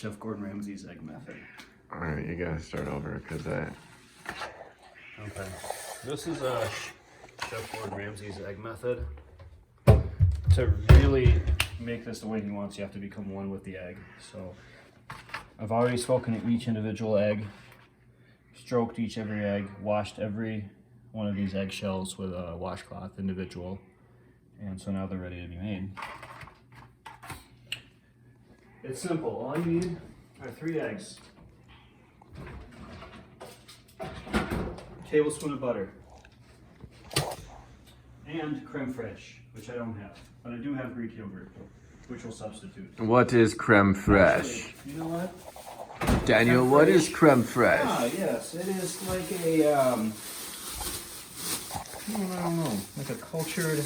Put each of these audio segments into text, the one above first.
Chef Gordon Ramsay's egg method. All right, you gotta start over because I. Okay, this is Chef Gordon Ramsay's egg method. To really make this the way he wants, you have to become one with the egg. So I've already spoken to each individual egg, stroked every egg, washed every one of these eggshells with a washcloth individual, and so now they're ready to be made. It's simple. All you need are 3 eggs, a tablespoon of butter, and creme fraiche, which I don't have, but I do have Greek yogurt, which will substitute. What is creme fraiche? Actually, you know what? Daniel, what is creme fraiche? Ah, yes, it is like a, I don't know, like a cultured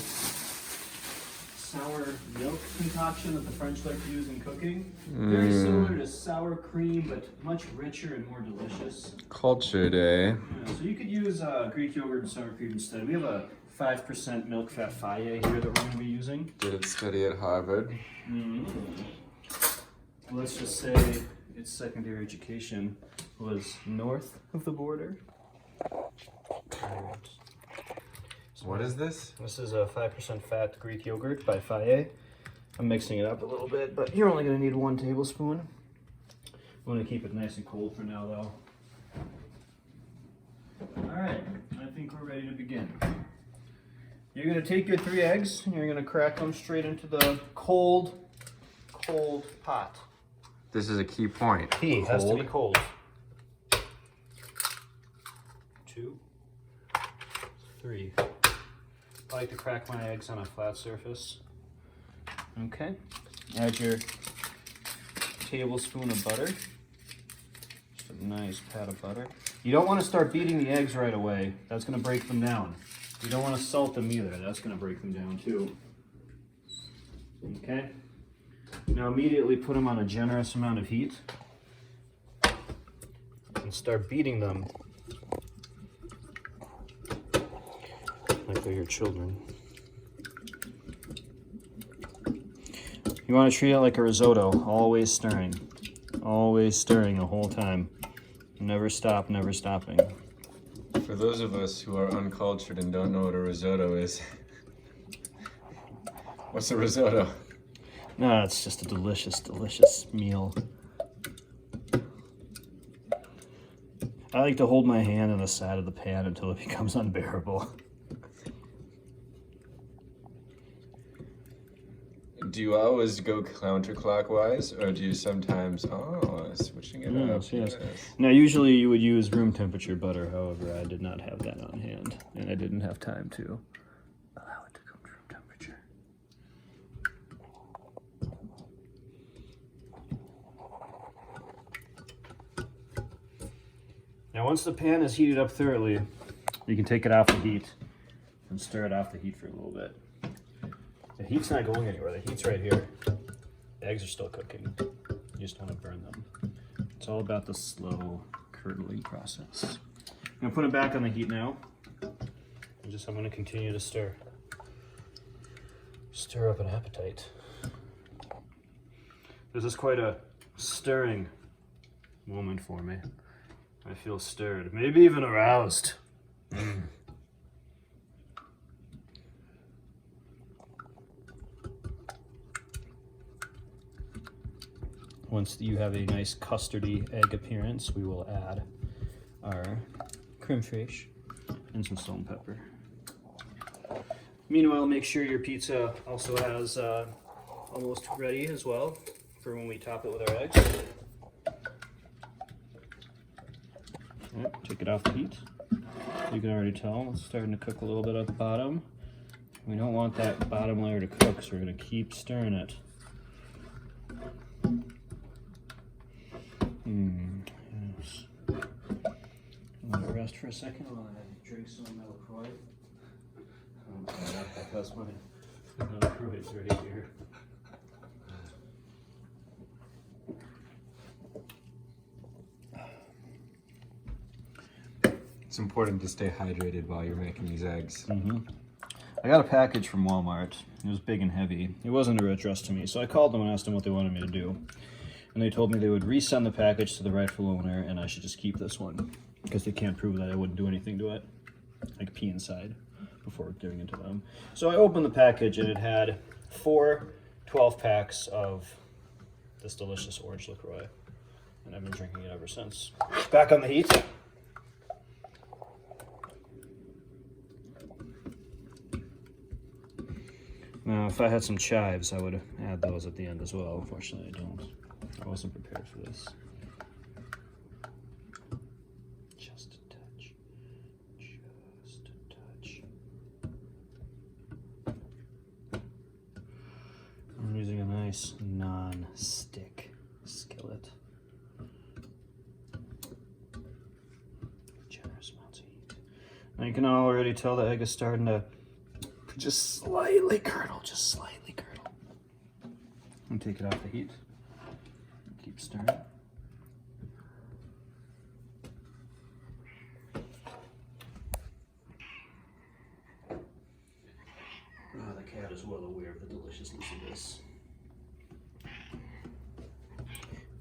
sour milk concoction that the French like to use in cooking. Very similar to sour cream, but much richer and more delicious. Cultured, eh? Yeah, so you could use Greek yogurt and sour cream instead. We have a 5% milk fat Paly here that we're going to be using. Did study at Harvard. Let's just say its secondary education was north of the border. What is this? This is a 5% fat Greek yogurt by Paly. I'm mixing it up a little bit, but you're only going to need 1 tablespoon. I'm going to keep it nice and cold for now, though. All right, I think we're ready to begin. You're going to take your 3 eggs and you're going to crack them straight into the cold pot. This is a key point. Key has to be cold. 2, 3. I like to crack my eggs on a flat surface. Okay. Add your tablespoon of butter. Just a nice pat of butter. You don't want to start beating the eggs right away. That's going to break them down. You don't want to salt them either. That's going to break them down too. Okay. Now immediately put them on a generous amount of heat and start beating them like they're your children. You want to treat it like a risotto, always stirring the whole time. Never stop, never stopping. For those of us who are uncultured and don't know what a risotto is, what's a risotto? No, it's just a delicious, delicious meal. I like to hold my hand on the side of the pan until it becomes unbearable. Do you always go counterclockwise, or do you sometimes, switching it up? Yes. Now, usually you would use room temperature butter. However, I did not have that on hand, and I didn't have time to allow it to come to room temperature. Now, once the pan is heated up thoroughly, you can take it off the heat and stir it off the heat for a little bit. The heat's not going anywhere. The heat's right here. The eggs are still cooking. You just want to burn them. It's all about the slow curdling process. I'm going to put them back on the heat now. I'm going to continue to stir. Stir up an appetite. This is quite a stirring moment for me. I feel stirred, maybe even aroused. Once you have a nice custardy egg appearance, we will add our creme fraiche and some salt and pepper. Meanwhile, make sure your pizza also has almost ready as well for when we top it with our eggs. Right, take it off the heat. You can already tell it's starting to cook a little bit at the bottom. We don't want that bottom layer to cook, so we're going to keep stirring it. Yes. I'm going to rest for a second while I drink some LaCroix. That's my LaCroix is right here. It's important to stay hydrated while you're making these eggs. I got a package from Walmart. It was big and heavy. It wasn't a real trust to me, so I called them and asked them what they wanted me to do. And they told me they would resend the package to the rightful owner, and I should just keep this one because they can't prove that I wouldn't do anything to it, like pee inside, before giving it to them. So I opened the package and it had 4 12-packs of this delicious orange LaCroix, and I've been drinking it ever since. Back on the heat. Now, if I had some chives, I would add those at the end as well. Unfortunately, I don't. I wasn't prepared for this. Just a touch. Just a touch. I'm using a nice non-stick skillet. Generous amounts of heat. Now you can already tell the egg is starting to just slightly curdle, just slightly curdle. And take it off the heat. Keep stirring. Oh, the cat is well aware of the deliciousness of this.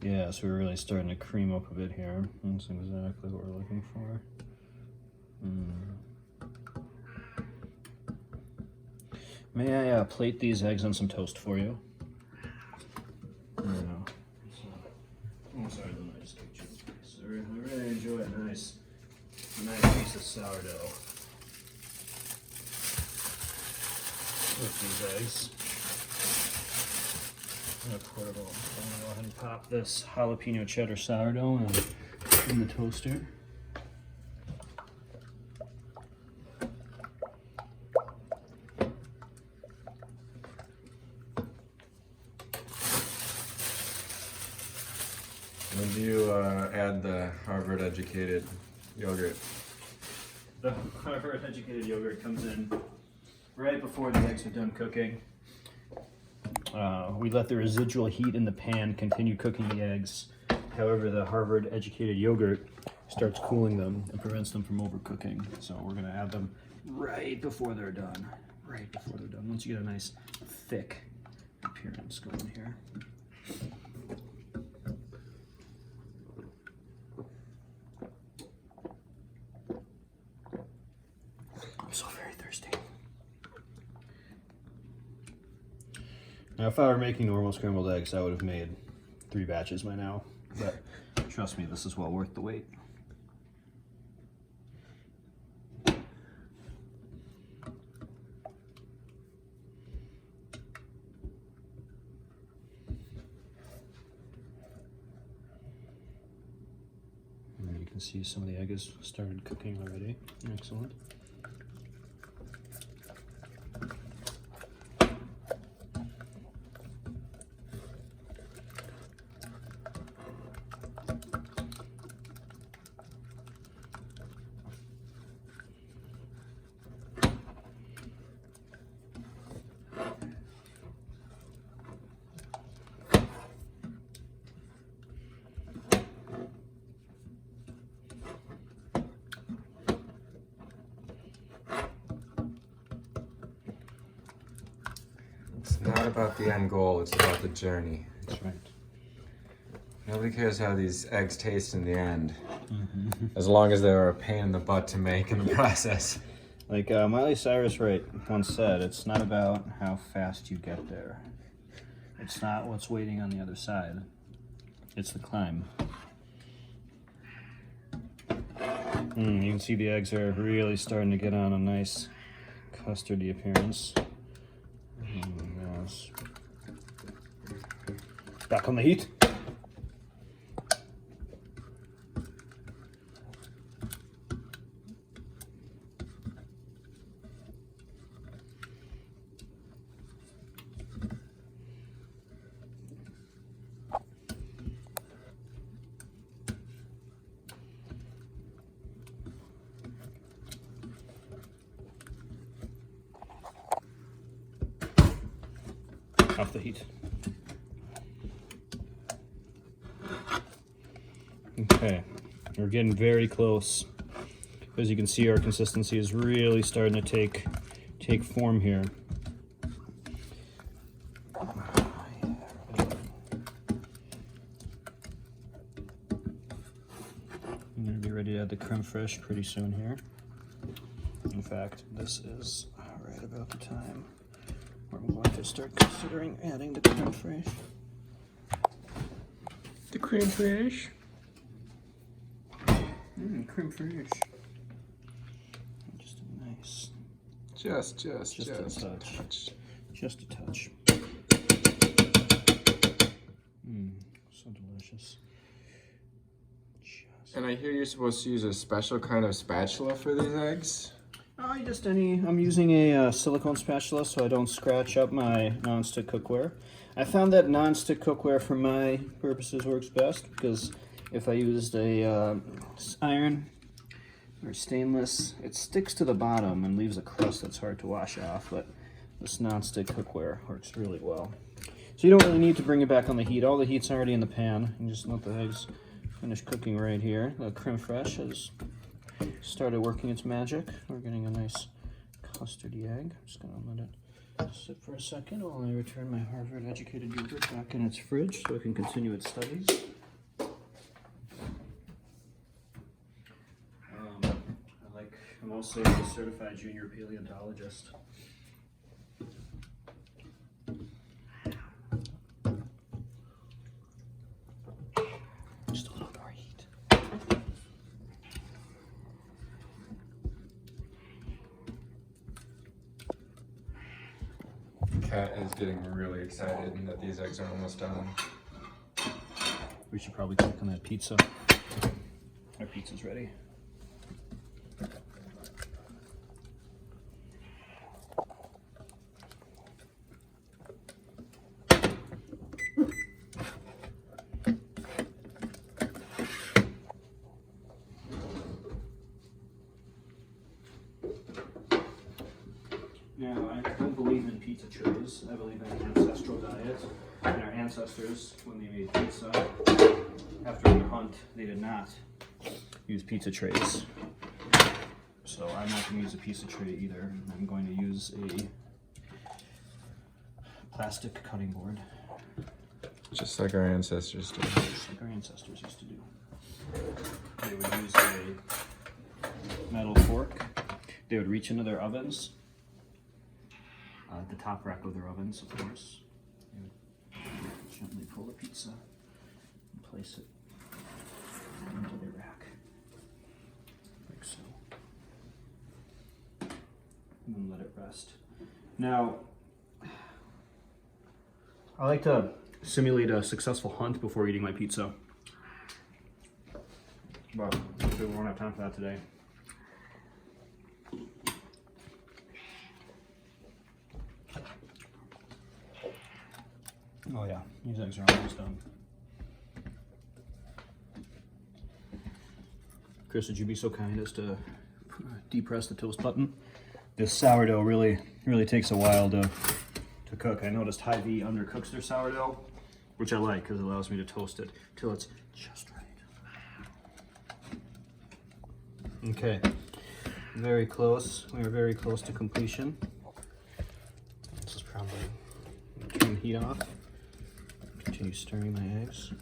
Yeah, so we're really starting to cream up a bit here. That's exactly what we're looking for. May I plate these eggs on some toast for you? No. Oh, sorry, I just kicked you in the face. I really enjoy a nice piece of sourdough with these eggs. I'm gonna go ahead and pop this jalapeno cheddar sourdough in the toaster. When do you add the Harvard-educated yogurt? The Harvard-educated yogurt comes in right before the eggs are done cooking. We let the residual heat in the pan continue cooking the eggs. However, the Harvard-educated yogurt starts cooling them and prevents them from overcooking. So we're going to add them right before they're done. Right before they're done. Once you get a nice thick appearance going here. I'm so very thirsty. Now, if I were making normal scrambled eggs, I would have made 3 batches by now. But trust me, this is well worth the wait. And you can see some of the egg has started cooking already. Excellent. It's not about the end goal, it's about the journey. That's right. Nobody cares how these eggs taste in the end, as long as they're a pain in the butt to make in the process. Like Miley Cyrus once said, it's not about how fast you get there. It's not what's waiting on the other side. It's the climb. You can see the eggs are really starting to get on a nice custardy appearance. Yes. Back on the heat. Off the heat. Okay, we're getting very close. As you can see, our consistency is really starting to take form here. I'm going to be ready to add the creme fraiche pretty soon here. In fact, this is right about the time where I'm going to start considering adding the creme fraiche. The creme fraiche. Creme fraiche. Just a nice. Just a touch. Just a touch. So delicious. And I hear you're supposed to use a special kind of spatula for these eggs? I'm using a silicone spatula so I don't scratch up my non-stick cookware. I found that non-stick cookware for my purposes works best because if I used a iron or stainless, it sticks to the bottom and leaves a crust that's hard to wash off, but this non-stick cookware works really well. So you don't really need to bring it back on the heat. All the heat's already in the pan. You just let the eggs finish cooking right here. The creme fraiche has started working its magic. We're getting a nice custardy egg. I'm just gonna let it sit for a second while I return my Harvard-educated yogurt back in its fridge so it can continue its studies. I'm also a certified junior paleontologist. Just a little more heat. Kat is getting really excited that these eggs are almost done. We should probably click on that pizza. Our pizza's ready. Now, I don't believe in pizza trays. I believe in an ancestral diet. And our ancestors, when they made pizza, after their hunt, they did not use pizza trays. So I'm not going to use a pizza tray either. I'm going to use a plastic cutting board. Just like our ancestors did. Just like our ancestors used to do. They would use a metal fork. They would reach into their ovens. The top rack of their ovens, of course. They would gently pull the pizza and place it into the rack, like so. And then let it rest. Now, I like to simulate a successful hunt before eating my pizza. But we won't have time for that today. Oh yeah, these eggs are almost done. Chris, would you be so kind as to depress the toast button? This sourdough really takes a while to cook. I noticed Hy-Vee undercooks their sourdough, which I like because it allows me to toast it till it's just right. Okay, very close. We are very close to completion. This is probably turn the heat off. Continue stirring my eggs.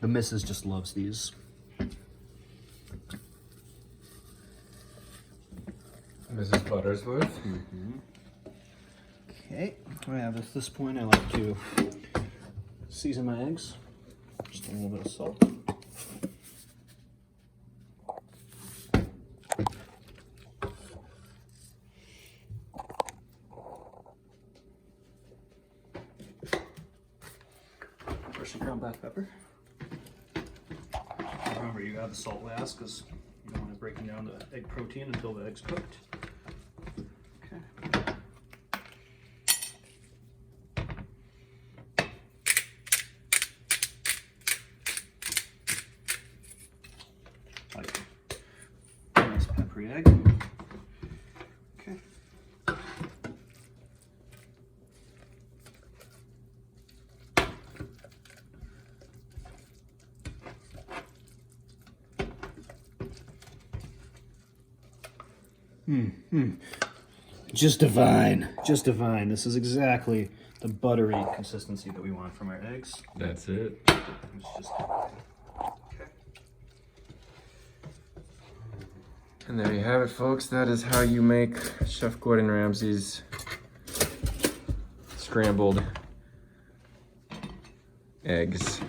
The missus just loves these. Mrs. Buttersworth. Mm-hmm. Okay, at this point I like to season my eggs. Just a little bit of salt. Some ground black pepper. Remember, you add the salt last because you don't want it breaking down the egg protein until the egg's cooked. Okay. Like a nice peppery egg. Okay. Just divine, just divine. This is exactly the buttery consistency that we want from our eggs. That's it. It's just And there you have it, folks. That is how you make Chef Gordon Ramsay's scrambled eggs.